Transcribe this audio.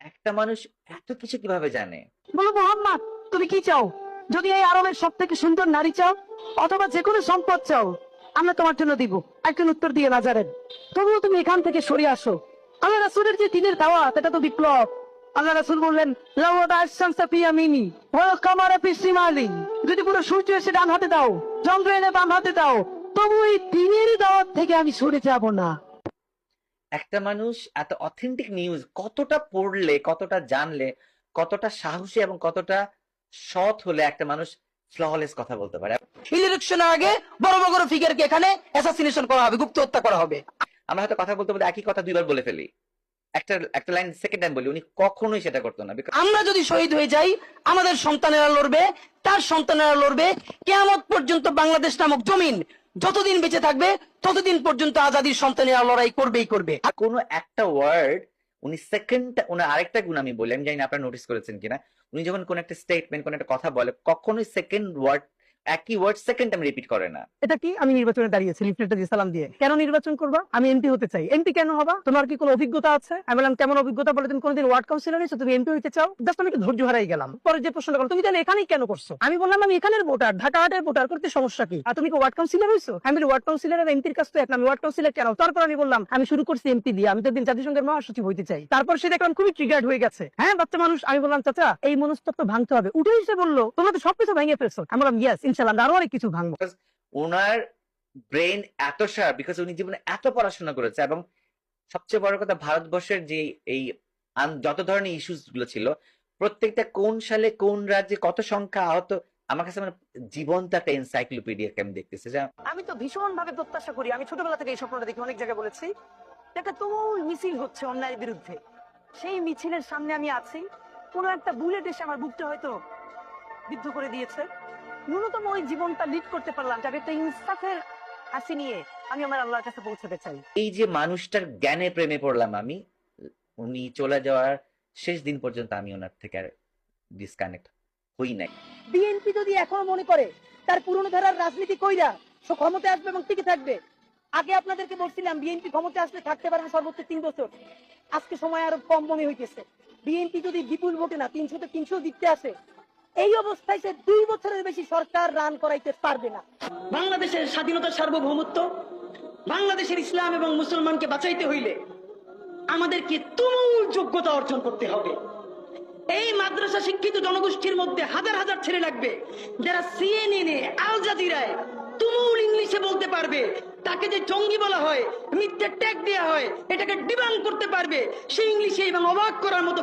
একটা মানুষ এত কিছু কিভাবে জানে? বলো মোহাম্মদ, তুমি কি চাও? যদি এই আরবের সব থেকে সুন্দর নারী চাও, অথবা যে কোনো সম্পদ চাও, আমরা তোমার জন্য দিব। একজন উত্তর দিয়ে না জানেন, তবুও তুমি এখান থেকে সরে আসো। আল্লাহ রাসূলের যে দিনের দাওয়াত, এটা তো বিপ্লব। আল্লাহ রাসূল বললেন, লাওয়াদা আশ-শামসা ফি ইয়ামিনি ওয়াল কামারা ফি শিমালি। যদি পুরো সূর্য এসে ডান হাতে দাও, চন্দ্র এনে বাম হাতে দাও, তবু এই দিনের দাওয়াত থেকে আমি সরে যাব না। একটা মানুষ এত অথেন্টিক নিউজ কতটা পড়লে, কতটা জানলে, কতটা সাহসী এবং কতটা সৎ হলে একটা মানুষ ফ্ললেস কথা বলতে পারে? ইলেকশনের আগে বড় বড় ফিগারকে এখানে অ্যাসাসিনেশন করা হবে, গুপ্ত হত্যা করা হবে। আমরা হয়তো কথা বলতে বলতে একই কথা দুইবার বলে ফেলি, একটা একটা লাইন সেকেন্ড টাইম বলি। উনি কখনোই সেটা করতো না। আমরা যদি শহীদ হয়ে যাই, আমাদের সন্তানেরা লড়বে, তার সন্তানেরা লড়বে। কিয়ামত পর্যন্ত বাংলাদেশ নামক জমিন যতদিন বেঁচে থাকবে, ততদিন পর্যন্ত আজাদির সন্তানেরা লড়াই করবেই করবে। কোনো একটা ওয়ার্ড উনি সেকেন্ড, ওনার আরেকটা গুণ আমি বলি, আমি জানি না আপনারা নোটিস করেছেন কিনা, উনি যখন কোন একটা স্টেটমেন্ট, কোন একটা কথা বলে, কখনোই সেকেন্ড ওয়ার্ড, একই ওয়ার্ড সেকেন্ড টাইম রিপিট করে না। এটা কি? আমি নির্বাচনে দাঁড়িয়েছি, লিফলেটটা দিয়ে সালাম দিয়ে। কেন নির্বাচন করবা? আমি এমপি হতে চাই। এমপি কেন হবা? তোমার কি কোনো অভিজ্ঞতা আছে? আমি বললাম, কেমন অভিজ্ঞতা? বলে, তুমি কোনোদিন ওয়ার্ড কাউন্সিলর হয়েছো, তুমি এমপি হতে চাও? জাস্ট আমি একটু ধৈর্য হারাই গেলাম। পরে যে প্রশ্নটা করলো, তুমি তাহলে এখানেই কেন করছো? আমি বললাম, আমি এখানের ভোটার, ঢাকা হাটের ভোটার, করতে সমস্যা কি? আর তুমি কি ওয়ার্ড কাউন্সিলর হয়েছো? আমি বলি, ওয়ার্ড কাউন্সিলর আর এমপির কাছ তো এক না, আমি ওয়ার্ড কাউন্সিলর কেন? তারপর আমি বললাম, আমি শুরু করছি এমপি দিয়ে, আমি তো একদিন জাতিসংঘের মহাসচিব হইতে চাই। তারপর সে দেখলাম খুবই ট্রিগার্ড হয়ে গেছে। হ্যাঁ, বাচ্চা মানুষ। আমি বললাম, চাচা, এই মনস্তত্ত্ব ভাঙতে হবে। উঠে এসে বললো, তোমরা তো সবকিছু ভেঙে ফেলছো। আমি বললাম, ইয়েস, ইনশাল্লাহ, আরো অনেক কিছু ভাঙবো। ওনার ব্রেন এত শার্প, বিকজ উনি জীবনে এত পড়াশোনা করেছে। এবং সবচেয়ে বড় কথা, ভারতবর্ষের যে এই যত ধরনের ইস্যুস গুলো ছিল, প্রত্যেকটা কোন সালে কোন রাজ্যে কত সংখ্যা আহত, আমার কাছে মানে জীবন্ত একটা এনসাইক্লোপিডিয়াকে আমি দেখতেছি। আমি তো ভীষণ ভাবে প্রত্যাশা করি, আমি ছোটবেলা থেকে এই স্বপ্নটা দেখি, অনেক জায়গায় বলেছি, একটা তুমুল মিছিল হচ্ছে অন্যায়ের বিরুদ্ধে। সেই মিছিলের সামনে আমি আছি, কোনো একটা বুলেট এসে আমার বুকটা হয়তো বিদ্ধ করে দিয়েছে। ন্যূনতম ওই জীবনটা লিড করতে পারলাম, যাকে একটা ইনসাফের হাসি নিয়ে আমি আমার আল্লাহর কাছে পৌঁছাতে চাই। এই যে মানুষটার জ্ঞানে প্রেমে পড়লাম আমি, উনি চলে যাওয়ার শেষ দিন পর্যন্ত আমি ওনার থেকে আর ডিসকানেক্ট হই নাই। বিএনপি যদি এখনো মনে করে তার পুরনো ধারার রাজনীতি কইরা সে ক্ষমতায় আসবে এবং টিকে থাকবে, আগে আপনাদেরকে বলছিলাম বিএনপি ক্ষমতায় আসলে থাকতে পারে না সর্বোচ্চ 3 বছর। আজকে সময় আরো কম মনে হইতেছে। বিএনপি যদি বিপুল ভোটে না 300 তে 300 জিততে আসে, এই অবস্থায় সে 2 বছরের বেশি সরকার রান করাইতে পারবে না। বাংলাদেশের স্বাধীনতার সার্বভৌমত্ব, বাংলাদেশের ইসলাম এবং মুসলমানকে বাঁচাইতে হইলে আমাদেরকে তুমুল যোগ্যতা অর্জন করতে হবে। এই মাদ্রাসা শিক্ষিত জনগোষ্ঠীর মধ্যে হাজার হাজার ছেলে লাগবে, যারা সিএনএন, আল জাজিরায় তুমুল ইংলিশে বলতে পারবে। তাকে যে জঙ্গি বলা হয়, মিথ্যে ট্যাগ দেওয়া হয়, এটাকে ডিবাঙ্ক করতে পারবে সেই ইংলিশে এবং অবাক করার মতো